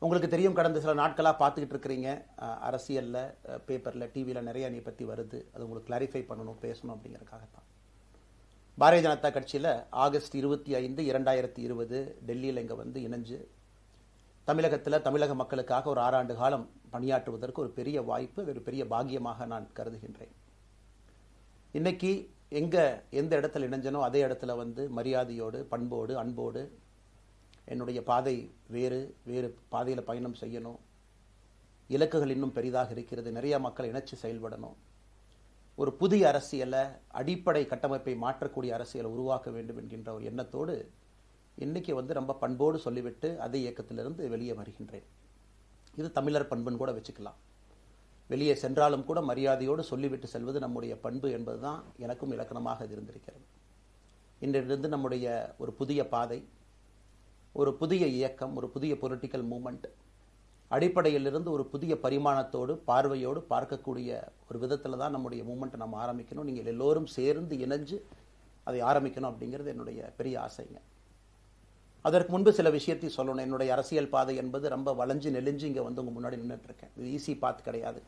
உங்களுக்கு தெரியும், கடந்த சில நாட்களாக பார்த்துக்கிட்டு இருக்கிறீங்க, அரசியலில், பேப்பரில், டிவியில் நிறைய நீ பற்றி வருது. அது உங்களுக்கு கிளாரிஃபை பண்ணணும், பேசணும் அப்படிங்கிறதுக்காகத்தான். பாரதிய ஜனதா கட்சியில் ஆகஸ்ட் 25, 2020 டெல்லியில் இங்கே வந்து இணைஞ்சு தமிழகத்தில் தமிழக மக்களுக்காக ஒரு 6 ஆண்டு காலம் பணியாற்றுவதற்கு ஒரு பெரிய வாய்ப்பு, ஒரு பெரிய பாக்கியமாக நான் கருதுகின்றேன். இன்னைக்கு எந்த இடத்துல இணைஞ்சனோ அதே இடத்துல வந்து மரியாதையோடு, பண்போடு, அன்போடு என்னுடைய பாதை வேறு பாதையில் பயணம் செய்யணும். இலக்குகள் இன்னும் பெரிதாக இருக்கிறது. நிறைய மக்கள் இணைச்சு செயல்படணும். ஒரு புதிய அரசியலை, அடிப்படை கட்டமைப்பை மாற்றக்கூடிய அரசியலை உருவாக்க வேண்டும் என்கின்ற ஒரு எண்ணத்தோடு இன்னைக்கு வந்து ரொம்ப பண்போடு சொல்லிவிட்டு அதே இயக்கத்திலிருந்து வெளியே வருகின்றேன். இது தமிழர் பண்புன்னு கூட வச்சுக்கலாம். வெளியே சென்றாலும் கூட மரியாதையோடு சொல்லிவிட்டு செல்வது நம்முடைய பண்பு என்பதுதான் எனக்கும் இலக்கணமாக இருந்திருக்கிறது. இன்றிலிருந்து நம்முடைய ஒரு புதிய பாதை, ஒரு புதிய இயக்கம், ஒரு புதிய பொலிட்டிக்கல் மூமெண்ட், அடிப்படையிலிருந்து ஒரு புதிய பரிமாணத்தோடு, பார்வையோடு பார்க்கக்கூடிய ஒரு விதத்தில் தான் நம்முடைய மூமெண்ட்டை நம்ம ஆரம்பிக்கணும். நீங்கள் எல்லோரும் சேர்ந்து இணைஞ்சு அதை ஆரம்பிக்கணும் அப்படிங்கிறது என்னுடைய பெரிய ஆசைங்க. அதற்கு முன்பு சில விஷயத்தையும் சொல்லணும். என்னுடைய அரசியல் பாதை என்பது ரொம்ப வளைஞ்சு நெளிஞ்சு இங்கே வந்து உங்கள் முன்னாடி நின்றுட்டுருக்கேன். இது ஈஸி பாத் கிடையாது.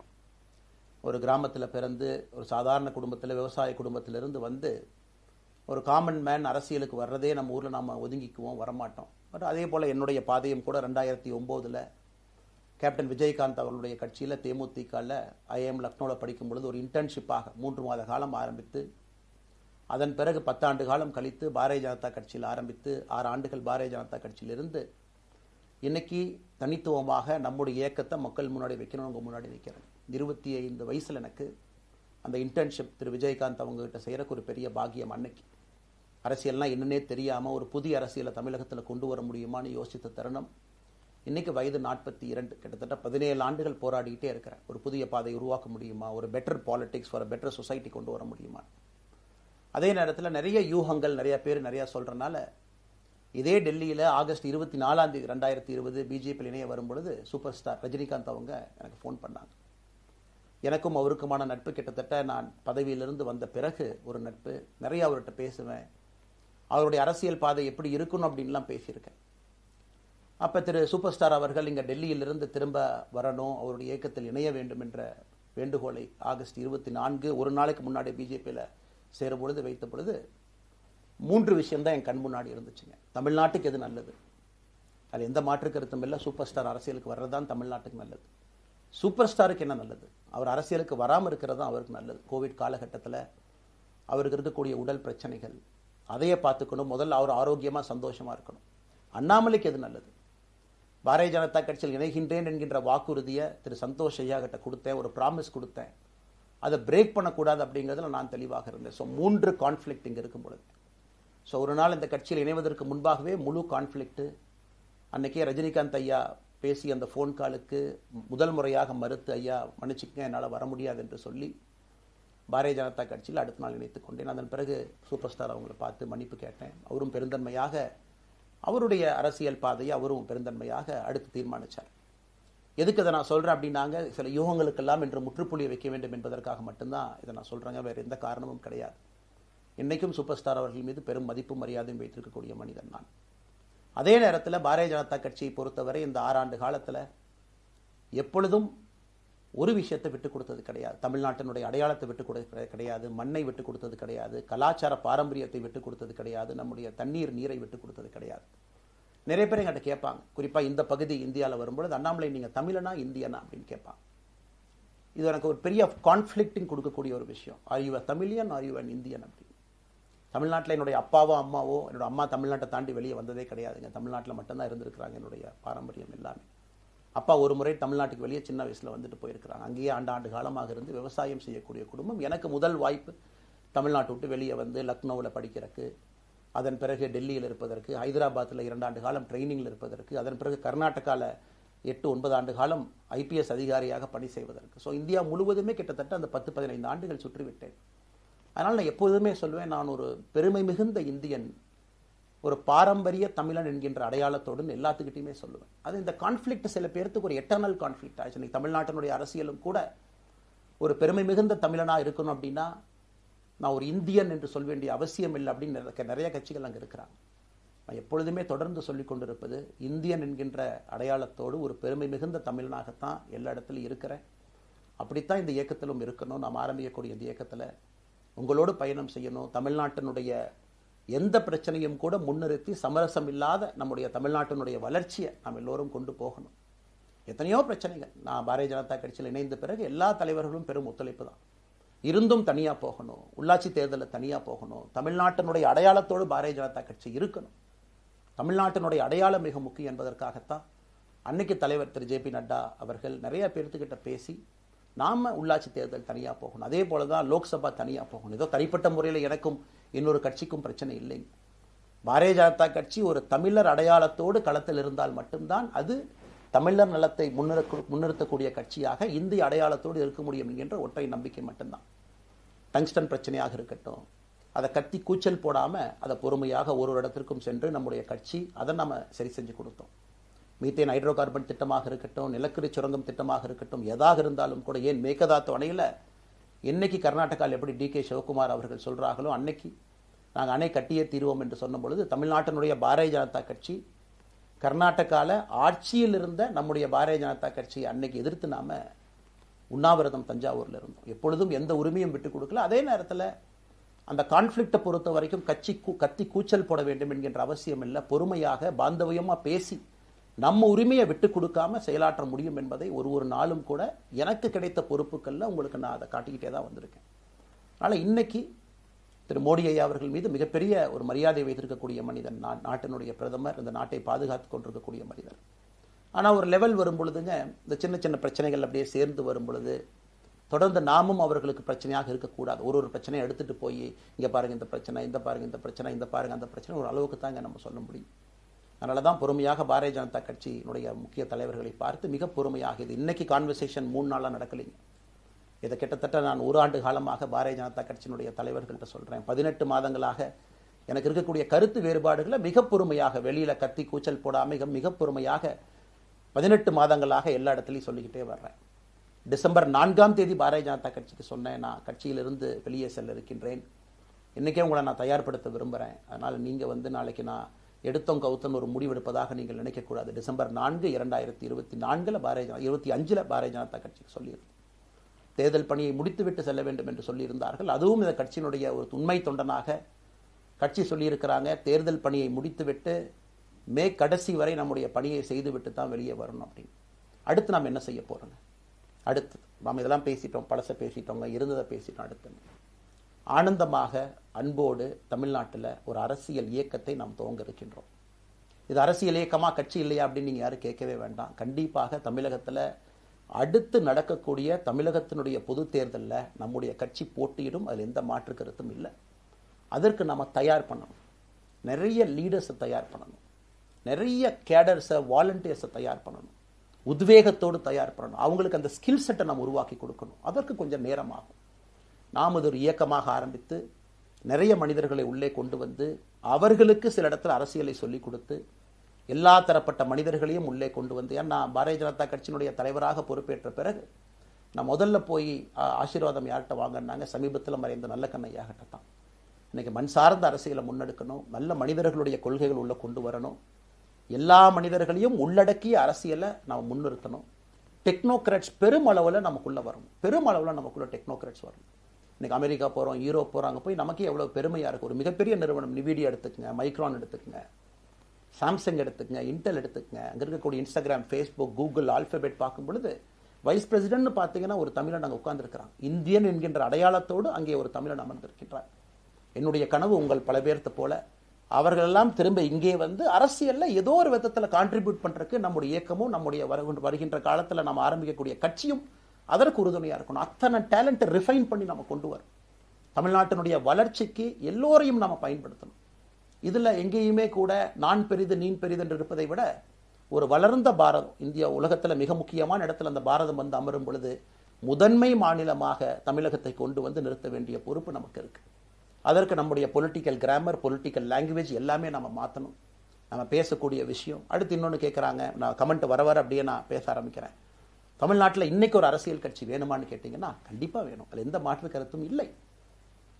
ஒரு கிராமத்தில் பிறந்து ஒரு சாதாரண குடும்பத்தில், விவசாய குடும்பத்திலிருந்து வந்து ஒரு காமன் மேன் அரசியலுக்கு வர்றதே நம்ம ஊரில் நாம் ஒதுங்கிக்குவோம், வரமாட்டோம். பட் அதே போல் என்னுடைய பாதையும் கூட 2009 கேப்டன் விஜயகாந்த் அவர்களுடைய கட்சியில் தேமுதிகவில் ஐஎம் லக்னோவில் படிக்கும் பொழுது ஒரு இன்டர்ன்ஷிப்பாக 3 மாத காலம் ஆரம்பித்து, அதன் பிறகு 10 ஆண்டு காலம் கழித்து பாரதிய ஜனதா கட்சியில் ஆரம்பித்து 6 ஆண்டுகள் பாரதிய ஜனதா கட்சியிலிருந்து இன்னைக்கு தனித்துவமாக நம்முடைய இயக்கத்தை மக்கள் முன்னாடி வைக்கணும். உங்கள் முன்னாடி வைக்கிறேன். 25 வயசில் எனக்கு அந்த இன்டர்ன்ஷிப் திரு விஜயகாந்த் அவங்ககிட்ட செய்கிறக்கு ஒரு பெரிய பாக்கியம். அன்னைக்கு அரசியல்னால் என்னன்னே தெரியாமல் ஒரு புதிய அரசியலை தமிழகத்தில் கொண்டு வர முடியுமான்னு யோசித்த தருணம். இன்னைக்கு வயது 42, கிட்டத்தட்ட 17 ஆண்டுகள் போராடிக்கிட்டே இருக்கிறேன். ஒரு புதிய பாதை உருவாக்க முடியுமா, ஒரு better politics for better society கொண்டு வர முடியுமா. அதே நேரத்தில் நிறைய யூகங்கள், நிறைய பேர் நிறையா சொல்கிறனால இதே டெல்லியில் ஆகஸ்ட் 24, 2020 பிஜேபியில் இணைய வரும்பொழுது சூப்பர் ஸ்டார் ரஜினிகாந்த் அவங்க எனக்கு ஃபோன் பண்ணாங்க. எனக்கும் அவருக்குமான நட்பு கிட்டத்தட்ட நான் பதவியிலிருந்து வந்த பிறகு ஒரு நட்பு. நிறைய அவர்கிட்ட பேசுவேன். அவருடைய அரசியல் பாதை எப்படி இருக்கணும் அப்படின்லாம் பேசியிருக்கேன். அப்போ திரு சூப்பர் ஸ்டார் அவர்கள் இங்கே டெல்லியிலிருந்து திரும்ப வரணும், அவருடைய இயக்கத்தில் இணைய வேண்டும் என்ற வேண்டுகோளை ஆகஸ்ட் 24 ஒரு நாளைக்கு முன்னாடி பிஜேபியில் சேரும்பொழுது வைத்த பொழுது 3 விஷயம்தான் என் கண் முன்னாடி இருந்துச்சுங்க. தமிழ்நாட்டுக்கு எது நல்லது, அது எந்த மாற்று கருத்தும் இல்லை. சூப்பர் ஸ்டார் அரசியலுக்கு வர்றது தான் தமிழ்நாட்டுக்கு நல்லது. சூப்பர் ஸ்டாருக்கு என்ன நல்லது, அவர் அரசியலுக்கு வராமல் இருக்கிறது தான் அவருக்கு நல்லது. கோவிட் காலகட்டத்தில் அவருக்கு இருக்கக்கூடிய உடல் பிரச்சனைகள், அதையே பார்த்துக்கணும். முதல்ல அவர் ஆரோக்கியமாக சந்தோஷமாக இருக்கணும். அண்ணாமலைக்கு எது நல்லது, பாரதிய ஜனதா கட்சியில் இணைகின்றேன் என்கின்ற வாக்குறுதியை திரு சந்தோஷ் ஐயா கிட்ட கொடுத்தேன், ஒரு ப்ராமிஸ் கொடுத்தேன். அதை பிரேக் பண்ணக்கூடாது அப்படிங்கிறதுல நான் தெளிவாக இருந்தேன். ஸோ 3 கான்ஃப்ளிக்ட் இங்கே இருக்கும் பொழுது, ஸோ ஒரு நாள் இந்த கட்சியில் இணைவதற்கு முன்பாகவே முழு கான்ஃப்ளிக்ட். அன்னைக்கே ரஜினிகாந்த் ஐயா பேசி அந்த ஃபோன் காலுக்கு முதல் முறையாக மறுத்து, ஐயா மன்னிச்சுக்கங்க என்னால் வர முடியாது என்று சொல்லி பாரதிய ஜனதா கட்சியில் அடுத்த நாள் இணைத்துக் கொண்டேன். அதன் பிறகு சூப்பர் ஸ்டார் அவங்களை பார்த்து மன்னிப்பு கேட்டேன். அவரும் பெருந்தன்மையாக அவருடைய அரசியல் பாதையை அவரும் பெருந்தன்மையாக அடுத்து தீர்மானித்தார். எதுக்கு இதை நான் சொல்கிறேன் அப்படின்னாங்க, சில யூகங்களுக்கெல்லாம் என்று முற்றுப்புள்ளி வைக்க வேண்டும் என்பதற்காக மட்டும்தான் இதை நான் சொல்கிறேங்க. வேறு எந்த காரணமும் கிடையாது. இன்றைக்கும் சூப்பர் ஸ்டார் அவர்கள் மீது பெரும் மதிப்பும் மரியாதையும் வைத்திருக்கக்கூடிய மனிதன் நான். அதே நேரத்தில் பாரதிய ஜனதா கட்சியை பொறுத்தவரை இந்த 6 ஆண்டு காலத்தில் எப்பொழுதும் ஒரு விஷயத்தை விட்டுக் கொடுத்தது கிடையாது. தமிழ்நாட்டினுடைய அடையாளத்தை விட்டுக் கொடுத்தது கிடையாது, மண்ணை விட்டுக் கொடுத்தது கிடையாது, கலாச்சார பாரம்பரியத்தை விட்டுக் கொடுத்தது கிடையாது, நம்முடைய நீரை விட்டுக் கொடுத்தது கிடையாது. நிறைய பேர் எங்கிட்ட கேட்பாங்க, குறிப்பாக இந்த பகுதி இந்தியாவில் வரும்பொழுது, அண்ணாமலை நீங்கள் தமிழனா இந்தியனா அப்படின்னு கேட்பாங்க. இது எனக்கு ஒரு பெரிய கான்ஃப்ளிக்டிங் கொடுக்கக்கூடிய ஒரு விஷயம். Are you a Tamilian, are you an Indian அப்படின்னு. தமிழ்நாட்டில் என்னுடைய அப்பாவோ அம்மாவோ, என்னோட அம்மா தமிழ்நாட்டை தாண்டி வெளியே வந்ததே கிடையாதுங்க. தமிழ்நாட்டில் மட்டும்தான் இருந்திருக்கிறாங்க. என்னுடைய பாரம்பரியம் எல்லாமே. அப்பா ஒரு முறை தமிழ்நாட்டுக்கு வெளியே சின்ன வயசில் வந்துட்டு போயிருக்கிறாங்க. அங்கேயே ஆண்டு காலமாக இருந்து விவசாயம் செய்யக்கூடிய குடும்பம். எனக்கு முதல் வாய்ப்பு தமிழ்நாட்டை விட்டு வெளியே வந்து லக்னோவில் படிக்கிறதுக்கு, அதன் பிறகு டெல்லியில் இருப்பதற்கு, ஹைதராபாத்தில் 2 ஆண்டு காலம் ட்ரைனிங்கில் இருப்பதற்கு, அதன் பிறகு கர்நாடகாவில் 8-9 ஆண்டு காலம் ஐபிஎஸ் அதிகாரியாக பணி செய்வதற்கு. ஸோ இந்தியா முழுவதுமே கிட்டத்தட்ட அந்த 10-15 ஆண்டுகள் சுற்றிவிட்டேன். அதனால் நான் எப்போதுமே சொல்வேன், நான் ஒரு பெருமை மிகுந்த இந்தியன், ஒரு பாரம்பரிய தமிழன் என்கின்ற அடையாளத்தோடு எல்லாத்துக்கிட்டையுமே சொல்லுவேன். அது இந்த கான்ஃப்ளிக்ட் சில பேருக்கு ஒரு எட்டர்னல் கான்ஃப்ளிக்ட் ஆச்சு. இன்னைக்கு தமிழ்நாட்டினுடைய அரசியலும் கூட ஒரு பெருமை மிகுந்த தமிழனாக இருக்கணும் அப்படின்னா நான் ஒரு இந்தியன் என்று சொல்ல வேண்டிய அவசியம் இல்லை அப்படின்னு நிறைய கட்சிகள் அங்கே இருக்கிறாங்க. நான் எப்பொழுதுமே தொடர்ந்து சொல்லிக் கொண்டிருப்பது, இந்தியன் என்கின்ற அடையாளத்தோடு ஒரு பெருமை மிகுந்த தமிழனாகத்தான் எல்லா இடத்துலையும் இருக்கிறேன். அப்படித்தான் இந்த இயக்கத்திலும் இருக்கணும். நாம் ஆரம்பிக்கக்கூடிய இந்த இயக்கத்தில் உங்களோடு பயணம் செய்யணும். தமிழ்நாட்டினுடைய எந்த பிரச்சனையும் கூட முன்னிறுத்தி சமரசம் இல்லாத நம்முடைய தமிழ்நாட்டினுடைய வளர்ச்சியை நாம் எல்லோரும் கொண்டு போகணும். எத்தனையோ பிரச்சனைகள். நான் பாரதிய ஜனதா கட்சியில் இணைந்த பிறகு எல்லா தலைவர்களும் பெரும் ஒத்துழைப்பு தான். இருந்தும் தனியாக போகணும், உள்ளாட்சி தேர்தலில் தனியாக போகணும், தமிழ்நாட்டினுடைய அடையாளத்தோடு பாரதிய ஜனதா கட்சி இருக்கணும். தமிழ்நாட்டினுடைய அடையாளம் மிக முக்கியம் என்பதற்காகத்தான் அன்னைக்கு தலைவர் திரு ஜே.பி. நட்டா அவர்கள் நிறைய பேர்த்துக்கிட்ட பேசி நாம உள்ளாட்சி தேர்தல் தனியாக போகணும், அதே போல தான் லோக்சபா தனியாக போகணும். ஏதோ தனிப்பட்ட முறையில் எனக்கும் இன்னொரு கட்சிக்கும் பிரச்சனை இல்லைங்க. பாரதிய ஜனதா கட்சி ஒரு தமிழர் அடையாளத்தோடு களத்தில் இருந்தால் மட்டும்தான் அது தமிழர் நலத்தை முன்னிறுத்தக்கூடிய கட்சியாக இந்திய அடையாளத்தோடு இருக்க முடியும் என்கின்ற ஒற்றை நம்பிக்கை மட்டும்தான். டங்ஸ்டன் பிரச்சனையாக இருக்கட்டும், அதை கத்தி கூச்சல் போடாமல் அதை பொறுமையாக ஒரு இடத்திற்கும் சென்று நம்முடைய கட்சி அதை நம்ம சரி செஞ்சு கொடுத்தோம். மீத்தேன் ஹைட்ரோ கார்பன் திட்டமாக இருக்கட்டும், நிலக்கரி சுரங்கம் திட்டமாக இருக்கட்டும், எதாக இருந்தாலும் கூட, ஏன் மேகதாத்து அணையில் என்னைக்கு கர்நாடகாவில் எப்படி டி.கே. சிவகுமார் அவர்கள் சொல்கிறார்களோ அன்னைக்கு நாங்கள் அணை கட்டியே தீர்வோம் என்று சொன்ன பொழுது தமிழ்நாட்டினுடைய பாரதிய ஜனதா கட்சி கர்நாடகாவில் ஆட்சியில் இருந்த நம்முடைய பாரதிய ஜனதா கட்சியை அன்னைக்கு எதிர்த்து நாம உண்ணாவிரதம் தஞ்சாவூரில் இருந்தோம். எப்பொழுதும் எந்த உரிமையும் விட்டுக் கொடுக்கல. அதே நேரத்தில் அந்த கான்ஃப்ளிக்டை பொறுத்த வரைக்கும் கத்தி கூச்சல் போட வேண்டும் என்கின்ற அவசியம் இல்லை. பொறுமையாக பாந்தவியமாக பேசி நம்ம உரிமையை விட்டு கொடுக்காம செயலாற்ற முடியும் என்பதை ஒரு நாளும் கூட எனக்கு கிடைத்த பொறுப்புகளில் உங்களுக்கு நான் அதை காட்டிக்கிட்டே தான் வந்திருக்கேன். அதனால் இன்னைக்கு திரு மோடி ஐயா அவர்கள் மீது மிகப்பெரிய ஒரு மரியாதை வைத்திருக்கக்கூடிய மனிதன், நாட்டினுடைய பிரதமர், இந்த நாட்டை பாதுகாத்து கொண்டிருக்கக்கூடிய மனிதர். ஆனால் ஒரு லெவல் வரும் பொழுதுங்க, இந்த சின்ன சின்ன பிரச்சனைகள் அப்படியே சேர்ந்து வரும் பொழுது தொடர்ந்து நாமும் அவர்களுக்கு பிரச்சனையாக இருக்கக்கூடாது. ஒரு பிரச்சனையை எடுத்துட்டு போய் இங்கே பாருங்க இந்த பிரச்சனை, இந்த பாருங்க இந்த பிரச்சனை, இந்த பாருங்க அந்த பிரச்சனை, ஒரு அளவுக்கு தான் இங்கே நம்ம சொல்ல முடியும். அதனால தான் பொறுமையாக பாரதிய ஜனதா கட்சியினுடைய முக்கிய தலைவர்களை பார்த்து மிக பொறுமையாக, இது இன்னைக்கு கான்வர்சேஷன் 3 நாளாக நடக்கலைங்க. இதை கிட்டத்தட்ட நான் 1 ஆண்டு காலமாக பாரதிய ஜனதா கட்சியினுடைய தலைவர்கள்ட்ட சொல்கிறேன். 18 மாதங்களாக எனக்கு இருக்கக்கூடிய கருத்து வேறுபாடுகளை மிக பொறுமையாக, வெளியில் கத்தி கூச்சல் போடாமல் மிக பொறுமையாக 18 மாதங்களாக எல்லா இடத்துலையும் சொல்லிக்கிட்டே வர்றேன். டிசம்பர் 4ஆம் தேதி பாரதிய ஜனதா கட்சிக்கு சொன்னேன், நான் கட்சியிலிருந்து வெளியே செல்ல இருக்கின்றேன், இன்றைக்கே உங்களை நான் தயார்படுத்த விரும்புகிறேன், அதனால் நீங்கள் நாளைக்கு நான் எடுத்தோம் கவுத்தன் ஒரு முடிவெடுப்பதாக நீங்கள் நினைக்கக்கூடாது. டிசம்பர் 4, 2024 25 பாரதிய ஜனதா கட்சிக்கு சொல்லியிருந்தேன். தேர்தல் பணியை முடித்துவிட்டு செல்ல வேண்டும் என்று சொல்லியிருந்தார்கள். அதுவும் இந்த கட்சியினுடைய ஒரு உண்மை தொண்டனாக கட்சி சொல்லியிருக்கிறாங்க, தேர்தல் பணியை முடித்துவிட்டு மே கடைசி வரை நம்முடைய பணியை செய்துவிட்டு தான் வெளியே வரணும் அப்படின்னு. அடுத்து நாம் என்ன செய்ய போறோங்க? அடுத்து நாம் இதெல்லாம் பேசிட்டோம், பழசை பேசிட்டோங்க, இருந்ததை பேசிட்டோம். அடுத்து ஆனந்தமாக அன்போடு தமிழ்நாட்டில் ஒரு அரசியல் இயக்கத்தை நாம் துவங்க இருக்கின்றோம். இது அரசியல் இயக்கமா கட்சி இல்லையா அப்படின்னு நீங்கள் யாரும் கேட்கவே வேண்டாம். கண்டிப்பாக தமிழகத்தில் அடுத்து நடக்கக்கூடிய தமிழகத்தினுடைய பொது தேர்தலில் நம்முடைய கட்சி போட்டியிடும், அதில் எந்த மாற்று கருத்தும் இல்லை. அதற்கு நம்ம தயார் பண்ணணும், நிறைய லீடர்ஸை தயார் பண்ணணும், நிறைய கேடர்ஸை வாலண்டியர்ஸை தயார் பண்ணணும், உத்வேகத்தோடு தயார் பண்ணணும், அவங்களுக்கு அந்த ஸ்கில் செட்டை நம்ம உருவாக்கி கொடுக்கணும். அதற்கு கொஞ்சம் நேரம் ஆகும். நாம் இது ஒரு இயக்கமாக ஆரம்பித்து நிறைய மனிதர்களை உள்ளே கொண்டு வந்து அவர்களுக்கு சில இடத்துல அரசியலை சொல்லிக் கொடுத்து எல்லா தரப்பட்ட மனிதர்களையும் உள்ளே கொண்டு வந்து, ஏன்னா பாரதிய ஜனதா கட்சியினுடைய தலைவராக பொறுப்பேற்ற பிறகு நான் முதல்ல போய் ஆசீர்வாதம் யார்கிட்ட வாங்கினாங்க, சமீபத்தில் மறைந்த நல்ல கண்ணையாகிட்ட தான். இன்னைக்கு மண் சார்ந்த அரசியலை முன்னெடுக்கணும், நல்ல மனிதர்களுடைய கொள்கைகள் உள்ள கொண்டு வரணும், எல்லா மனிதர்களையும் உள்ளடக்கிய அரசியலை நாம் முன்னிறுத்தணும். டெக்னோக்ராட்ஸ் பெருமளவில் நமக்குள்ள வரணும், பெருமளவில் நமக்குள்ள டெக்னோக்ராட்ஸ் வரணும். இன்னைக்கு அமெரிக்கா போகிறோம், யூரோப் போகிறாங்க, போய் நமக்கே எவ்வளோ பெருமையாக இருக்குது. ஒரு மிகப்பெரிய நிறுவனம் நிவிடியா எடுத்துக்கங்க, மைக்ரான் எடுத்துக்கங்க, சாம்சங் எடுத்துக்கங்க, இன்டெல் எடுத்துக்கங்க, அங்கே இருக்கக்கூடிய இன்ஸ்டாகிராம், ஃபேஸ்புக், கூகுள், ஆல்பபெட் பார்க்கும் பொழுது வைஸ் பிரசிடென்ட்னு பார்த்தீங்கன்னா ஒரு தமிழன் அங்கே உட்கார்ந்துருக்கிறான். இந்தியன் என்கின்ற அடையாளத்தோடு அங்கே ஒரு தமிழன் அமர்ந்திருக்கின்றார். என்னுடைய கனவு உங்கள் பல பேர்த்த போல அவர்களெல்லாம் திரும்ப இங்கே வந்து அரசியலில் ஏதோ ஒரு விதத்தில் கான்ட்ரிபியூட் பண்ணுறதுக்கு நம்முடைய இயக்கமும் நம்முடைய வருகின்ற காலத்தில் நம்ம ஆரம்பிக்கக்கூடிய கட்சியும் அதற்கு உறுதுணையாக இருக்கணும். அத்தனை டேலண்ட்டை ரிஃபைன் பண்ணி நம்ம கொண்டு வரும். தமிழ்நாட்டினுடைய வளர்ச்சிக்கு எல்லோரையும் நம்ம பயன்படுத்தணும். இதில் எங்கேயுமே கூட நான் பெரிது நீ பெரிது என்று இருப்பதை விட ஒரு வளர்ந்த பாரதம், இந்தியா உலகத்தில் மிக முக்கியமான இடத்துல அந்த பாரதம் வந்து அமரும் பொழுது முதன்மை மாநிலமாக தமிழகத்தை கொண்டு வந்து நிறுத்த வேண்டிய பொறுப்பு நமக்கு இருக்கு. அதற்கு நம்முடைய பொலிட்டிக்கல் கிராமர், பொலிட்டிக்கல் லாங்குவேஜ் எல்லாமே நம்ம மாற்றணும். நம்ம பேசக்கூடிய விஷயம். அடுத்து இன்னொன்று கேட்குறாங்க, நான் கமெண்ட் வர அப்படியே நான் பேச ஆரம்பிக்கிறேன். தமிழ்நாட்டில் இன்னைக்கு ஒரு அரசியல் கட்சி வேணுமான்னு கேட்டிங்கன்னா கண்டிப்பாக வேணும், அதில் எந்த மாற்று கருத்தும் இல்லை.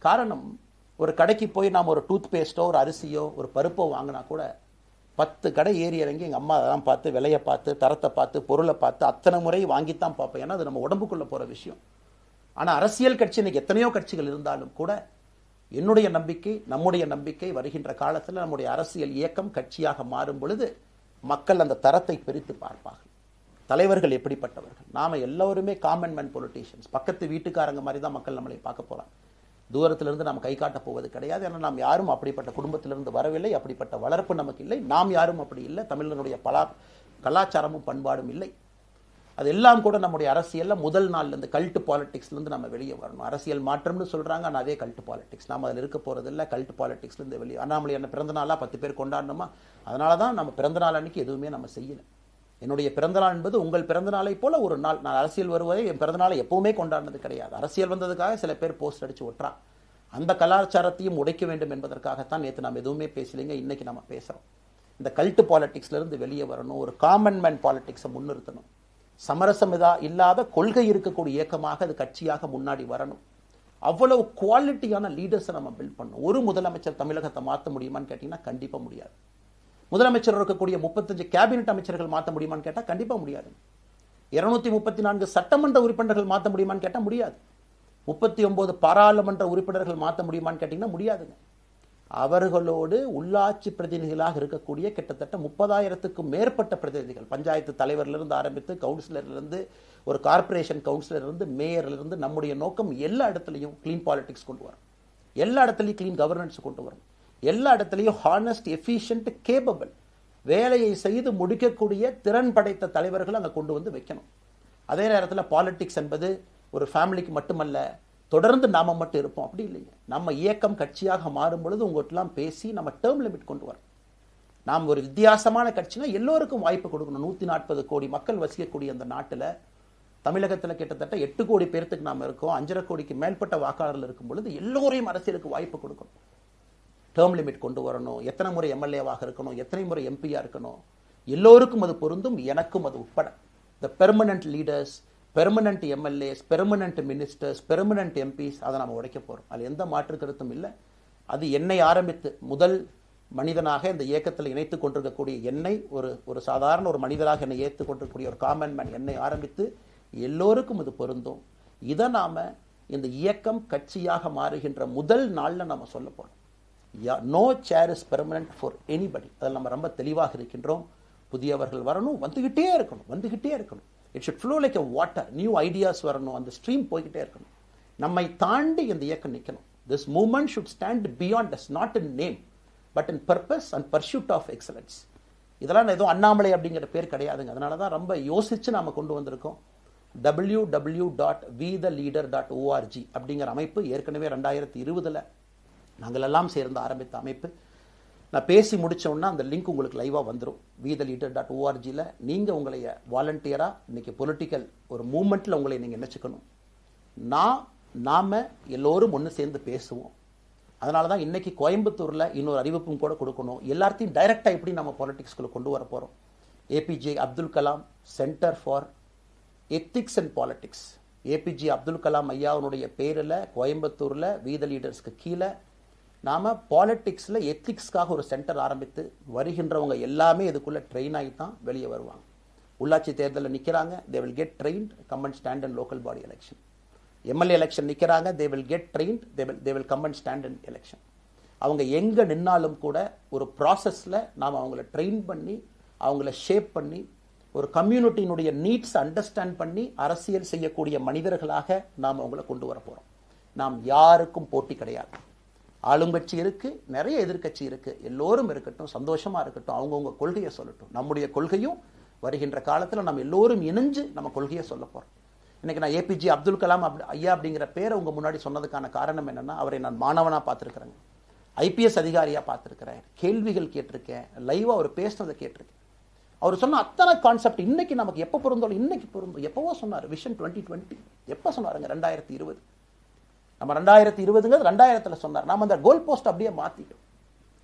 காரணம், ஒரு கடைக்கு போய் நாம் ஒரு டூத் பேஸ்ட்டோ ஒரு அரிசியோ ஒரு பருப்போ வாங்கினா கூட 10 கடை ஏறி இறங்கி எங்கள் அம்மா அதெல்லாம் பார்த்து விலையை பார்த்து தரத்தை பார்த்து பொருளை பார்த்து அத்தனை முறை வாங்கித்தான் பார்ப்பேன். ஏன்னா அது நம்ம உடம்புக்குள்ளே போகிற விஷயம். ஆனால் அரசியல் கட்சி இன்னைக்கு எத்தனையோ கட்சிகள் இருந்தாலும் கூட என்னுடைய நம்பிக்கை, நம்முடைய நம்பிக்கை, வருகின்ற காலத்தில் நம்முடைய அரசியல் இயக்கம் கட்சியாக மாறும் பொழுது மக்கள் அந்த தரத்தை பிரித்து பார்ப்பார்கள். தலைவர்கள் எப்படிப்பட்டவர்கள்? நாம எல்லோருமே காமன் மேன் பொலிட்டீஷியன்ஸ். பக்கத்து வீட்டுக்காரங்க மாதிரி தான் மக்கள் நம்மளை பார்க்க போறாங்க. தூரத்திலிருந்து நாம் கை காட்ட போவது கிடையாது. ஏன்னா நாம் யாரும் அப்படிப்பட்ட குடும்பத்திலிருந்து வரவில்லை, அப்படிப்பட்ட வளர்ப்பு நமக்கு இல்லை, நாம் யாரும் அப்படி இல்லை, தமிழனுடைய கலாச்சாரமும் பண்பாடும் இல்லை. அதெல்லாம் கூட நம்முடைய அரசியல்ல முதல் நாள்ல இருந்து கல்ட் பாலிடிக்ஸ்ல இருந்து நம்ம வெளியே வரணும். அரசியல் மாற்றம்னு சொல்றாங்க, ஆனால் அதே கல்ட் பாலிடிக்ஸ். நாம அதில் இருக்க போறது இல்லை. கல்ட் பாலிடிக்ஸ்ல இருந்து வெளியே. அண்ணாமலை என்ன பிறந்த நாளா 10 பேர் கொண்டாடணுமா? அதனால தான் நம்ம பிறந்த நாள் அன்னைக்கு எதுவுமே நம்ம செய்யல. என்னுடைய பிறந்தநாள் என்பது உங்கள் பிறந்தநாளை போல ஒரு நாள். நான் அரசியல் வருவதை என் பிறந்தநாளை எப்பவுமே கொண்டாடினது கிடையாது. அரசியல் வந்ததுக்காக சில பேர் போஸ்ட் அடிச்சு ஒட்டுறான். அந்த கலாச்சாரத்தையும் உடைக்க வேண்டும் என்பதற்காகத்தான் நேற்று நாம் எதுவுமே பேசலைங்க, இன்னைக்கு நம்ம பேசுறோம். இந்த கல்ட் பாலிடிக்ஸ்ல இருந்து வெளியே வரணும். ஒரு காமன் மேன் பாலிடிக்ஸை முன்னிறுத்தணும். சமரசம் இல்லாத கொள்கை இருக்கக்கூடிய இயக்கமாக அது கட்சியாக முன்னாடி வரணும். அவ்வளவு குவாலிட்டியான லீடர்ஸை நம்ம பில்ட் பண்ணணும். ஒரு முதலமைச்சர் தமிழகத்தை மாற்ற முடியுமான்னு கேட்டீங்கன்னா கண்டிப்பா முடியாது. முதலமைச்சர் இருக்கக்கூடிய 35 கேபினெட் அமைச்சர்கள் மாற்ற முடியுமான்னு கேட்டால் கண்டிப்பா முடியாது. 234 சட்டமன்ற உறுப்பினர்கள் மாற்ற முடியுமான்னு கேட்டால் முடியாது. 39 பாராளுமன்ற உறுப்பினர்கள் மாற்ற முடியுமான்னு கேட்டீங்கன்னா முடியாதுங்க. அவர்களோடு உள்ளாட்சி பிரதிநிதிகளாக இருக்கக்கூடிய கிட்டத்தட்ட 30,000க்கும் மேற்பட்ட பிரதிநிதிகள், பஞ்சாயத்து தலைவரிலிருந்து ஆரம்பித்து கவுன்சிலரிலிருந்து ஒரு கார்பரேஷன் கவுன்சிலரிலிருந்து மேயரிலிருந்து, நம்முடைய நோக்கம் எல்லா இடத்துலையும் கிளீன் பாலிடிக்ஸ் கொண்டு வரும், எல்லா இடத்துலையும் கிளீன் கவர்னன்ஸ் கொண்டு வரும், எல்லா இடத்துலையும் ஹானஸ்ட், எஃபிஷியன்ட், கேபபிள், வேலையை செய்து முடிக்கக்கூடிய திறன் படைத்த தலைவர்கள் அங்கே கொண்டு வந்து வைக்கணும். அதே நேரத்தில் பாலிடிக்ஸ் என்பது ஒரு ஃபேமிலிக்கு மட்டுமல்ல, தொடர்ந்து நாம மட்டும் இருப்போம் அப்படி இல்லைங்க. நம்ம இயக்கம் கட்சியாக மாறும் பொழுது உங்கள்கிட்டலாம் பேசி நம்ம டேர்ம் லிமிட் கொண்டு வரோம். நாம் ஒரு வித்தியாசமான கட்சினா எல்லோருக்கும் வாய்ப்பு கொடுக்கணும். 140 கோடி மக்கள் வசிக்கக்கூடிய அந்த நாட்டில், தமிழகத்தில் கிட்டத்தட்ட 8 கோடி பேர்த்துக்கு நாம் இருக்கோம். 5.5 கோடிக்கு மேற்பட்ட வாக்காளர்கள் இருக்கும் பொழுது எல்லோரையும் அரசியலுக்கு வாய்ப்பு கொடுக்கணும். டேர்ம் லிமிட் கொண்டு வரணும். எத்தனை முறை எம்எல்ஏவாக இருக்கணும், எத்தனை முறை எம்பியா இருக்கணும், எல்லோருக்கும் அது பொருந்தும், எனக்கும் அது உட்பட. The permanent leaders, permanent MLAs, permanent ministers, permanent MPs, அதை நம்ம உடைக்க போறோம். அது எந்த மாற்று கருத்தும் இல்லை. அது என்னை ஆரம்பித்து முதல் மனிதனாக இந்த இயக்கத்தில் இணைத்துக் கொண்டிருக்கக்கூடிய என்னை, ஒரு சாதாரண ஒரு மனிதராக என்னை ஏற்றுக் கொண்டிருக்கக்கூடிய ஒரு காமன் மேன் என்னை ஆரம்பித்து எல்லோருக்கும் இது பொருந்தும். இதை நாம இந்த இயக்கம் கட்சியாக மாறுகின்ற முதல் நாள்ல நம்ம சொல்ல போறோம். No chair is permanent for anybody. அதில் நம்ம ரொம்ப தெளிவாக இருக்கின்றோம். புதியவர்கள் வரணும், வந்துகிட்டே இருக்கணும். It should flow like a water. New ideas வரணும், அந்த ஸ்ட்ரீம் போய்கிட்டே இருக்கணும். நம்மை தாண்டி இந்த இயக்கம் நிற்கணும். This movement should stand beyond us, not in name but in purpose and pursuit of excellence. இதெல்லாம் ஏதோ அண்ணாமலை அப்படிங்கிற பேர் கிடையாதுங்க. அதனால தான் ரொம்ப யோசிச்சு நாம கொண்டு வந்திருக்கோம். www.vetheleader.org அப்படிங்கிற அமைப்பு ஏற்கனவே 2020 நாங்கள் எல்லாம் சேர்ந்து ஆரம்பித்த அமைப்பு. நான் பேசி முடிச்சோன்னா அந்த லிங்க் உங்களுக்கு லைவாக வந்துடும். vetheleader.org-ல நீங்கள் உங்களை வாலண்டியராக இன்னைக்கு பொலிட்டிக்கல் ஒரு மூமெண்ட்டில் உங்களை நீங்கள் நினைச்சுக்கணும். நாம எல்லோரும் ஒன்று சேர்ந்து பேசுவோம். அதனால தான் இன்னைக்கு கோயம்புத்தூரில் இன்னொரு அறிவிப்பும் கூட கொடுக்கணும். எல்லாத்தையும் டைரக்டாக எப்படி நம்ம பாலிடிக்ஸ்குள்ளே கொண்டு வர போகிறோம். APJ Abdul Kalam centre for ethics and politics, APJ Abdul Kalam ஐயாவுடைய பேரில் கோயம்புத்தூரில் வீத லீடர்ஸ்க்கு கீழே நாம பாலிடிக்ஸ்ல எத்திக்ஸ்க்காக ஒரு சென்டர் ஆரம்பித்து வருகின்றவங்க எல்லாமே இதுக்குள்ள ட்ரெயின் ஆகி தான் வெளியே வருவாங்க. உள்ளாட்சி தேர்தலில் நிற்கிறாங்க, they will get trained, come and stand in local body election. MLA election நிற்கிறாங்க, they will get trained, they will come and stand in election. அவங்க எங்க நின்னாலும் கூட ஒரு ப்ராசஸ்ல நாம் அவங்கள ட்ரெயின் பண்ணி, அவங்கள ஷேப் பண்ணி, ஒரு கம்யூனிட்டியினுடைய நீட்ஸ் அண்டர்ஸ்டாண்ட் பண்ணி அரசியல் செய்யக்கூடிய மனிதர்களாக நாம் அவங்கள கொண்டு வர போறோம். நாம் யாருக்கும் போட்டி கிடையாது. ஆளுங்கட்சி இருக்கு, நிறைய எதிர்கட்சி இருக்கு, எல்லோரும் இருக்கட்டும், சந்தோஷமா இருக்கட்டும், அவங்கவுங்க கொள்கையை சொல்லட்டும். நம்முடைய கொள்கையும் வருகின்ற காலத்தில் நம்ம எல்லோரும் இணைஞ்சு நம்ம கொள்கையை சொல்ல போறோம். இன்னைக்கு நான் ஏபிஜே அப்துல் கலாம் ஐயா அப்படிங்கிற பேரை உங்க முன்னாடி சொன்னதுக்கான காரணம் என்னன்னா, அவரை நான் மாணவனா பார்த்திருக்கிறேன், ஐபிஎஸ் அதிகாரியா பார்த்திருக்கிறேன், கேள்விகள் கேட்டிருக்கேன், லைவா அவர் பேசுனதை கேட்டிருக்கேன். அவர் சொன்ன அத்தனை கான்செப்ட் இன்னைக்கு நமக்கு எப்போ பொருந்தோம், இன்னைக்கு பொருந்தும். எப்பவோ சொன்னார் விஷன் 2020, எப்போ சொன்னாருங்க? 2020. நம்ம 2020ங்கிறது 2000த்துல சொன்னார். நாம அந்த கோல் போஸ்ட் அப்படியே மாத்திட்டோம்.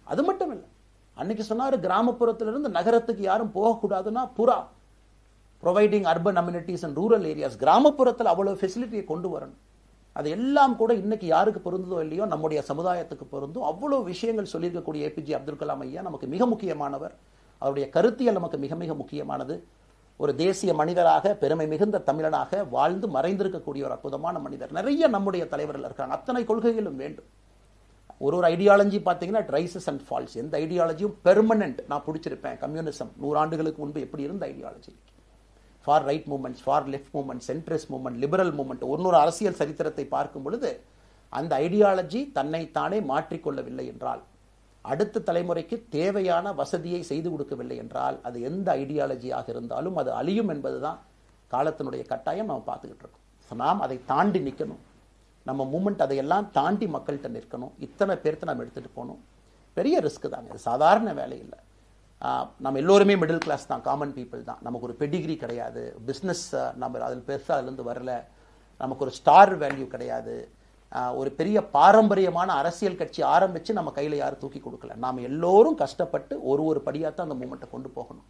அது மட்டும் இல்லை, அன்னைக்கு சொன்னாரு கிராமப்புறத்திலிருந்து நகரத்துக்கு யாரும் போகக்கூடாதுன்னா புறா providing urban amenities and rural areas, கிராமப்புறத்தில் அவ்வளவு ஃபெசிலிட்டியை கொண்டு வரணும். அது எல்லாம் கூட இன்னைக்கு யாருக்கு பொருந்ததோ இல்லையோ நம்முடைய சமுதாயத்துக்கு பொருந்தும். அவ்வளோ விஷயங்கள் சொல்லியிருக்கக்கூடிய ஏபிஜே அப்துல் கலாம் ஐயா நமக்கு மிக முக்கியமானவர். அவருடைய கருத்தியல் நமக்கு மிக மிக முக்கியமானது. ஒரு தேசிய மனிதராக, பெருமை மிகுந்த தமிழனாக வாழ்ந்து மறைந்திருக்கக்கூடிய ஒரு அற்புதமான மனிதர். நிறைய நம்முடைய தலைவர்கள் இருக்காங்க. அத்தனை கொள்கைகளும் வேண்டும். ஒரு ஐடியாலஜி பார்த்தீங்கன்னா இட் ரைசஸ் அண்ட் ஃபால்ஸ். எந்த ஐடியாலஜியும் பெர்மனன்ட் நான் பிடிச்சிருப்பேன். கம்யூனிசம் 100 ஆண்டுகளுக்கு முன்பு எப்படி இருந்த ideology, for right movements, for left movement, centrist movement, liberal movement, ஒரு அரசியல் சரித்திரத்தை பார்க்கும் பொழுது அந்த ஐடியாலஜி தன்னைத்தானே மாற்றிக்கொள்ளவில்லை என்றால், அடுத்த தலைமுறைக்கு தேவையான வசதியை செய்து கொடுக்கவில்லை என்றால், அது எந்த ஐடியாலஜியாக இருந்தாலும் அது அழியும் என்பதுதான் காலத்தினுடைய கட்டாயம். நம்ம பார்த்துக்கிட்டு இருக்கோம். நாம் அதை தாண்டி நிற்கணும். நம்ம மூமெண்ட் அதையெல்லாம் தாண்டி மக்கள்கிட்ட நிற்கணும். இத்தனை பேர்த்த நம்ம எடுத்துகிட்டு போகணும். பெரிய ரிஸ்க் தாங்க, இது சாதாரண வேலை இல்லை. நம்ம எல்லோருமே மிடில் கிளாஸ் தான், காமன் பீப்புள் தான். நமக்கு ஒரு பெடிகிரி கிடையாது, பிஸ்னஸ் நம்ம அதில் பெருசாக அதுலேருந்து வரல, நமக்கு ஒரு ஸ்டார் வேல்யூ கிடையாது, ஒரு பெரிய பாரம்பரியமான அரசியல் கட்சி ஆரம்பித்து நம்ம கையில் யாரும் தூக்கி கொடுக்கல. நாம் எல்லோரும் கஷ்டப்பட்டு ஒரு படியாக தான் அந்த மூமெண்ட்டை கொண்டு போகணும்.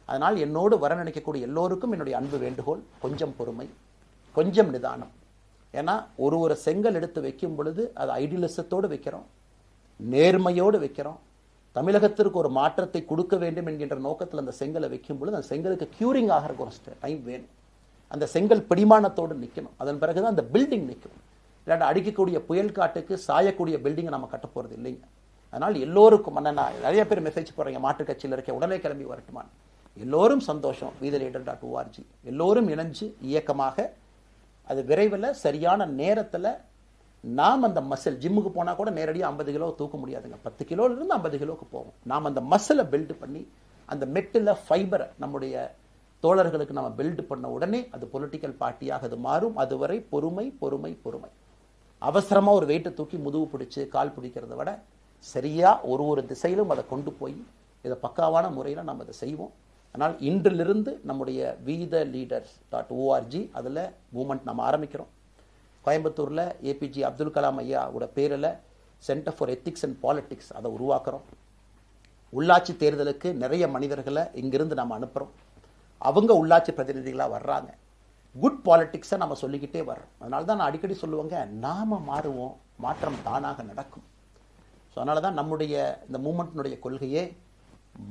அதனால் என்னோடு வர நினைக்கக்கூடிய எல்லோருக்கும் என்னுடைய அன்பு வேண்டுகோள், கொஞ்சம் பொறுமை, கொஞ்சம் நிதானம். ஏன்னா ஒரு செங்கல் எடுத்து வைக்கும் பொழுது அது ஐடியலிசத்தோடு வைக்கிறோம், நேர்மையோடு வைக்கிறோம். தமிழகத்திற்கு ஒரு மாற்றத்தை கொடுக்க வேண்டும் என்கின்ற நோக்கத்தில் அந்த செங்கலை வைக்கும் பொழுது அந்த செங்கலுக்கு கியூரிங் ஆகிறதுக்கு ஒரு டைம் வேணும். அந்த செங்கல் பிடிமானத்தோடு நிற்கணும். அதன் பிறகுதான் அந்த பில்டிங் நிற்கும். இல்லாட்ட அடிக்கக்கூடிய புயல் காட்டுக்கு சாயக்கூடிய பில்டிங்கை நம்ம கட்ட போகிறது இல்லைங்க. அதனால் எல்லோருக்கும் நிறைய பேர் மெசேஜ் போடுறீங்க, மாற்றுக் கட்சியில் இருக்க உடனே கிளம்பி வரட்டுமான். எல்லோரும் சந்தோஷம். wetheLeader.org எல்லோரும் இணைஞ்சு இயக்கமாக அது விரைவில் சரியான நேரத்தில் நாம் அந்த மசில், ஜிம்முக்கு போனால் கூட நேரடியாக 50 கிலோ தூக்க முடியாதுங்க, 10 கிலோலேருந்து 50 கிலோவுக்கு போவோம். நாம் அந்த மசிலை பில்டு பண்ணி அந்த மெட்டில் ஃபைபரை நம்முடைய தோழர்களுக்கு நம்ம பில்டு பண்ண உடனே அது பொலிட்டிக்கல் பார்ட்டியாக அது மாறும். அதுவரை பொறுமை பொறுமை பொறுமை. அவசரமாக ஒரு வெயிட்டை தூக்கி முதுகு பிடிச்சி கால் பிடிக்கிறத விட சரியாக ஒரு திசையிலும் அதை கொண்டு போய் இதை பக்காவான முறையில் நம்ம அதை செய்வோம். அதனால் இன்றிலிருந்து நம்முடைய wetheLeaders.org அதில் மூமெண்ட் நம்ம ஆரம்பிக்கிறோம். கோயம்புத்தூரில் ஏபிஜே அப்துல் கலாம் ஐயாவோட பேரில் centre for ethics and politics அதை உருவாக்குறோம். உள்ளாட்சி தேர்தலுக்கு நிறைய மனிதர்களை இங்கிருந்து நம்ம அனுப்புகிறோம். அவங்க உள்ளாட்சி பிரதிநிதிகளாக வர்றாங்க. குட் பாலிட்டிக்ஸை நம்ம சொல்லிக்கிட்டே வர்றோம். அதனால தான் நான் அடிக்கடி சொல்லுவாங்க, நாம் மாறுவோம், மாற்றம் தானாக நடக்கும். ஸோ அதனால தான் நம்முடைய இந்த மூமெண்ட்டினுடைய கொள்கையே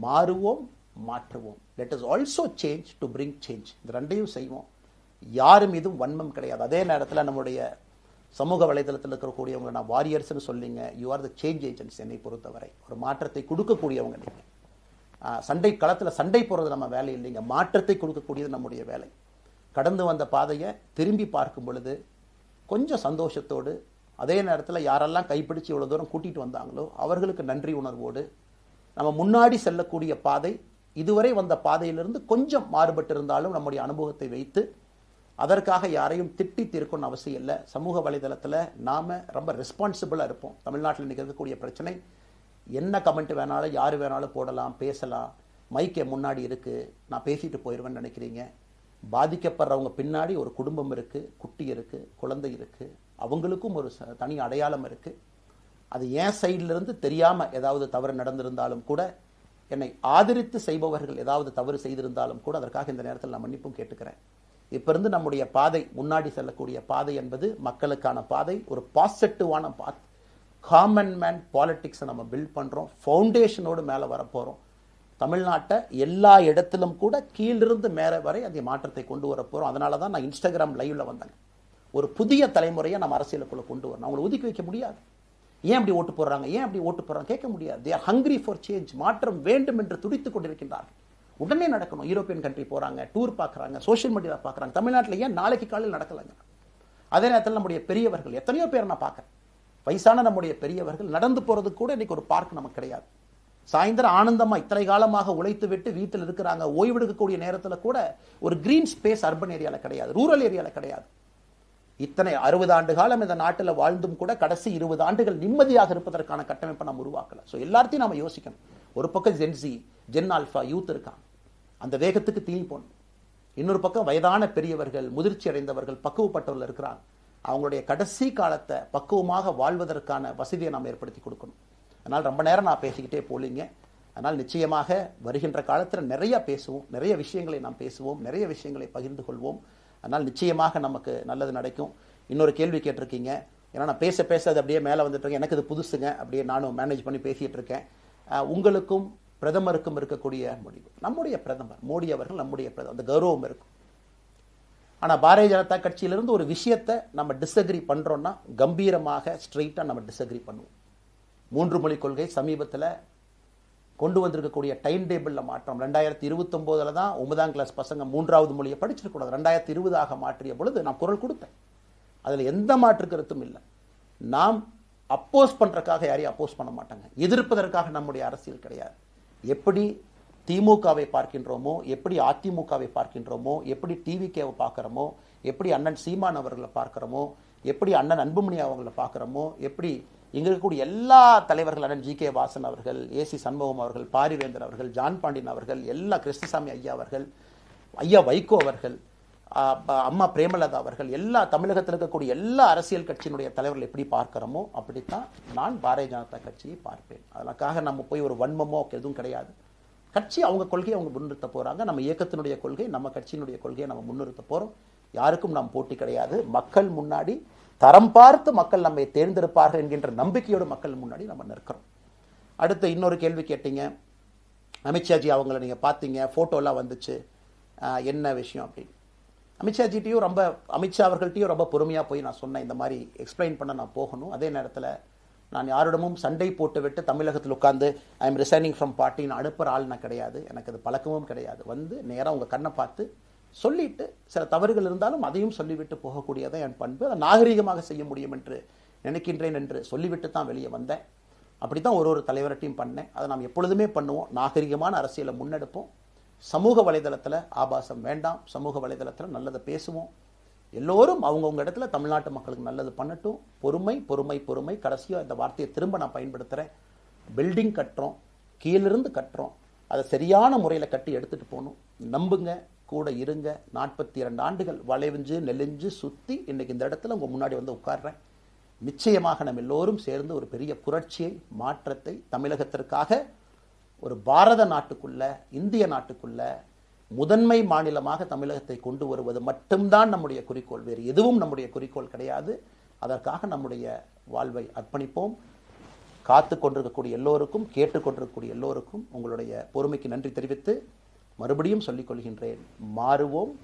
மாறுவோம், மாற்றுவோம். Let is also change to bring change. இந்த ரெண்டையும் செய்வோம். யாரும் மீதும் வன்மம் கிடையாது. அதே நேரத்தில் நம்முடைய சமூக வலைதளத்தில் இருக்கக்கூடியவங்க நான் வாரியர்ஸ்னு சொல்லிங்க, you are the change agents. என்னை பொறுத்தவரை ஒரு மாற்றத்தை கொடுக்கக்கூடியவங்க நீங்கள். சண்டை களத்தில் சண்டை போடுறது நம்ம வேலை இல்லைங்க, மாற்றத்தை கொடுக்கக்கூடியது நம்முடைய வேலை. கடந்து வந்த பாதையை திரும்பி பார்க்கும் பொழுது கொஞ்சம் சந்தோஷத்தோடு, அதே நேரத்தில் யாரெல்லாம் கைப்பிடிச்சு இவ்வளோ தூரம் கூட்டிகிட்டு வந்தாங்களோ அவர்களுக்கு நன்றி உணர்வோடு, நம்ம முன்னாடி செல்லக்கூடிய பாதை இதுவரை வந்த பாதையிலிருந்து கொஞ்சம் மாறுபட்டு இருந்தாலும் நம்முடைய அனுபவத்தை வைத்து அதற்காக யாரையும் திட்டி தீர்க்கணும்னு அவசியம் இல்லை. சமூக வலைதளத்தில் நாம் ரொம்ப ரெஸ்பான்சிபிளாக இருப்போம். தமிழ்நாட்டில் இன்றைக்கி இருக்கக்கூடிய பிரச்சனை, என்ன கமெண்ட் வேணாலும் யார் வேணாலும் போடலாம், பேசலாம், மைக்கே முன்னாடி இருக்குது, நான் பேசிட்டு போயிடுவேன்னு நினைக்கிறீங்க. பாதிக்கப்படுறவங்க பின்னாடி ஒரு குடும்பம் இருக்குது, குட்டி இருக்குது, குழந்தை இருக்குது, அவங்களுக்கும் ஒரு தனி அடையாளம் இருக்குது. அது என் சைட்லேருந்து தெரியாமல் ஏதாவது தவறு நடந்திருந்தாலும் கூட, என்னை ஆதரித்து செய்பவர்கள் ஏதாவது தவறு செய்திருந்தாலும் கூட அதற்காக இந்த நேரத்தில் நான் மன்னிப்பும் கேட்டுக்கிறேன். இப்போ இருந்து நம்முடைய பாதை, முன்னாடி செல்லக்கூடிய பாதை என்பது மக்களுக்கான பாதை, ஒரு பாசிட்டிவான பாத். காமன் மேன் பாலிட்டிக்ஸை நம்ம பில்ட் பண்ணுறோம். ஃபவுண்டேஷனோடு மேலே வரப்போகிறோம். தமிழ்நாட்டை எல்லா இடத்திலும் கூட கீழிருந்து மேலே வரை அந்த மாற்றத்தை கொண்டு வர போகிறோம். அதனால தான் நான் இன்ஸ்டாகிராம் லைவில் வந்தேன். ஒரு புதிய தலைமுறையை நம்ம அரசியலுக்குள்ளே கொண்டு வரணும். அவங்களை ஒதுக்கி வைக்க முடியாது. ஏன் அப்படி ஓட்டு போடுறாங்க, ஏன் அப்படி ஓட்டு போடுறாங்க கேட்க முடியாது. They are hungry for change. மாற்றம் வேண்டும் என்று துடித்துக் கொண்டிருக்கின்றார்கள். உடனே நடக்கணும். யூரோப்பியன் கண்ட்ரி போகிறாங்க, டூர் பார்க்குறாங்க, சோஷியல் மீடியாவில் பார்க்குறாங்க. தமிழ்நாட்டில் ஏன் நாளைக்கு காலையில் நடக்கலைங்க? அதே நேரத்தில் நம்முடைய பெரியவர்கள் எத்தனையோ பேர் நான் பார்க்குறேன். வயசான நம்முடைய பெரியவர்கள் நடந்து போகிறது கூட இன்றைக்கி ஒரு பார்க் நமக்கு கிடையாது. சாயந்தரம் ஆனந்தமாக இத்தனை காலமாக உழைத்து விட்டு வீட்டில் இருக்கிறாங்க. ஓய்வெடுக்கக்கூடிய நேரத்தில் கூட ஒரு கிரீன் ஸ்பேஸ் அர்பன் ஏரியாவில் கிடையாது, ரூரல் ஏரியாவில் கிடையாது. இத்தனை 60 ஆண்டு காலம் இந்த நாட்டில் வாழ்ந்தும் கூட கடைசி 20 ஆண்டுகள் நிம்மதியாக இருப்பதற்கான கட்டமைப்பை நம்ம உருவாக்கல. ஸோ எல்லாத்தையும் நம்ம யோசிக்கணும். ஒரு பக்கம் ஜென்சி, ஜென் ஆல்ஃபா யூத் இருக்காங்க, அந்த வேகத்துக்கு தீனி போடணும். இன்னொரு பக்கம் வயதான பெரியவர்கள், முதிர்ச்சி அடைந்தவர்கள், பக்குவப்பட்டவர்கள் இருக்கிறாங்க. அவங்களுடைய கடைசி காலத்தை பக்குவமாக வாழ்வதற்கான வசதியை நாம் ஏற்படுத்தி கொடுக்கணும். அதனால் ரொம்ப நேரம் நான் பேசிக்கிட்டே போலிங்க. அதனால் நிச்சயமாக வருகின்ற காலத்தில் நிறைய பேசுவோம், நிறைய விஷயங்களை நாம் பேசுவோம், நிறைய விஷயங்களை பகிர்ந்து கொள்வோம். அதனால் நிச்சயமாக நமக்கு நல்லது நடக்கும். இன்னொரு கேள்வி கேட்டிருக்கீங்க. ஏன்னா நான் பேச பேச அது அப்படியே மேலே வந்துட்டு இருக்கேன். எனக்கு இது புதுசுங்க, அப்படியே நானும் மேனேஜ் பண்ணி பேசிகிட்டு இருக்கேன். உங்களுக்கும் பிரதமருக்கும் இருக்கக்கூடிய முடிவு, நம்முடைய பிரதமர் மோடி அவர்கள் நம்முடைய பிரதமர், அந்த கௌரவம் இருக்கும். ஆனால் பாரதிய ஜனதா கட்சியிலிருந்து ஒரு விஷயத்தை நம்ம டிஸ்அக்ரி பண்ணுறோன்னா கம்பீரமாக ஸ்ட்ரெயிட்டாக நம்ம டிஸ்அக்ரி பண்ணுவோம். 3 மொழி கொள்கை சமீபத்தில் கொண்டு வந்திருக்கக்கூடிய டைம் டேபிளில் மாற்றம் 2029 தான் 9ஆம் கிளாஸ் பசங்க 3வது மொழியை படிச்சிருக்கூடாது, 2020 மாற்றிய பொழுது நான் குரல் கொடுத்தேன். அதில் எந்த மாற்று கருத்தும் இல்லை. நாம் அப்போஸ் பண்ணுறதுக்காக யாரையும் அப்போஸ் பண்ண மாட்டாங்க, எதிர்ப்பதற்காக நம்முடைய அரசியல் கிடையாது. எப்படி திமுகவை பார்க்கின்றோமோ, எப்படி அதிமுகவை பார்க்கின்றோமோ, எப்படி டிவிகேவை பார்க்குறோமோ, எப்படி அண்ணன் சீமான் அவர்களை பார்க்குறோமோ, எப்படி அண்ணன் அன்புமணி அவர்களை பார்க்குறோமோ, எப்படி இங்கே இருக்கக்கூடிய எல்லா தலைவர்கள், அண்ணன் ஜி.கே. வாசன் அவர்கள், ஏசி சண்முகம் அவர்கள், பாரிவேந்தர் அவர்கள், ஜான் பாண்டியன் அவர்கள், எல்லா கிருஷ்ணசாமி ஐயா அவர்கள், ஐயா வைகோ அவர்கள், அம்மா பிரேமலதா அவர்கள், எல்லா தமிழகத்தில் இருக்கக்கூடிய எல்லா அரசியல் கட்சியினுடைய தலைவர்கள் எப்படி பார்க்கிறோமோ அப்படித்தான் நான் பாரதிய ஜனதா கட்சியை பார்ப்பேன். அதற்காக நம்ம போய் ஒரு வன்மமோ எதுவும் கிடையாது. கட்சி அவங்க கொள்கையை அவங்க முன்னிறுத்த போறாங்க. நம்ம இயக்கத்தினுடைய கொள்கை, நம்ம கட்சியினுடைய கொள்கையை நம்ம முன்னிறுத்த போறோம். யாருக்கும் நாம் போட்டி கிடையாது. மக்கள் முன்னாடி தரம் பார்த்து மக்கள் நம்மை தேர்ந்தெடுப்பார்கள் என்கின்ற நம்பிக்கையோடு மக்கள் முன்னாடி நம்ம நிற்கிறோம். அடுத்து இன்னொரு கேள்வி கேட்டீங்க. அமித்ஷாஜி அவங்கள நீங்க பார்த்தீங்க, போட்டோலாம் வந்துச்சு, என்ன விஷயம் அப்படின்னு. அமித்ஷா அவர்கள்ட்டையும் ரொம்ப பொறுமையாக போய் நான் சொன்னேன், இந்த மாதிரி எக்ஸ்பிளைன் பண்ண நான் போகணும். அதே நேரத்தில் நான் யாரிடமும் சண்டை போட்டு விட்டு தமிழகத்தில் உட்காந்து I am resigning from party நான் அனுப்புகிற ஆள் நான் கிடையாது. எனக்கு அது பழக்கமும் கிடையாது. வந்து நேராக உங்கள் கண்ணை பார்த்து சொல்லிவிட்டு, சில தவறுகள் இருந்தாலும் அதையும் சொல்லிவிட்டு போகக்கூடியதான் என் பண்பு. அதை நாகரிகமாக செய்ய முடியும் என்று நினைக்கின்றேன் என்று சொல்லிவிட்டு தான் வெளியே வந்தேன். அப்படி தான் ஒரு தலைவர்கிட்டையும் பண்ணேன். அதை நாம் எப்பொழுதுமே பண்ணுவோம். நாகரிகமான அரசியலை முன்னெடுப்போம். சமூக வலைதளத்தில் ஆபாசம் வேண்டாம். சமூக வலைதளத்தில் நல்லதை பேசுவோம். எல்லோரும் அவங்கவுங்க இடத்துல தமிழ்நாட்டு மக்களுக்கு நல்லது பண்ணட்டும். பொறுமை பொறுமை பொறுமை. கடைசியாக இந்த வார்த்தையை திரும்ப நான் பயன்படுத்துகிறேன். பில்டிங் கட்டுறோம், கீழிருந்து கட்டுறோம், அதை சரியான முறையில் கட்டி எடுத்துகிட்டு போகணும். நம்புங்க, கூட இருங்க. 42 ஆண்டுகள் வளைவிஞ்சு நெலிஞ்சு சுற்றி இன்னைக்கு இந்த இடத்துல உங்கள் முன்னாடி வந்து உட்கார்றேன். நிச்சயமாக நம்ம எல்லோரும் சேர்ந்து ஒரு பெரிய புரட்சியை, மாற்றத்தை தமிழகத்திற்காக, ஒரு பாரத நாட்டுக்குள்ள, இந்திய நாட்டுக்குள்ள முதன்மை மாநிலமாக தமிழகத்தை கொண்டு வருவது மட்டும்தான் நம்முடைய குறிக்கோள். வேறு எதுவும் நம்முடைய குறிக்கோள் கிடையாது. அதற்காக நம்முடைய வாழ்வை அர்ப்பணிப்போம். காத்து கொண்டிருக்கக்கூடிய எல்லோருக்கும், கேட்டுக்கொண்டிருக்கக்கூடிய எல்லோருக்கும் உங்களுடைய பொறுமைக்கு நன்றி தெரிவித்து மறுபடியும் சொல்லிக் கொள்கின்றேன். மாறுவோம்,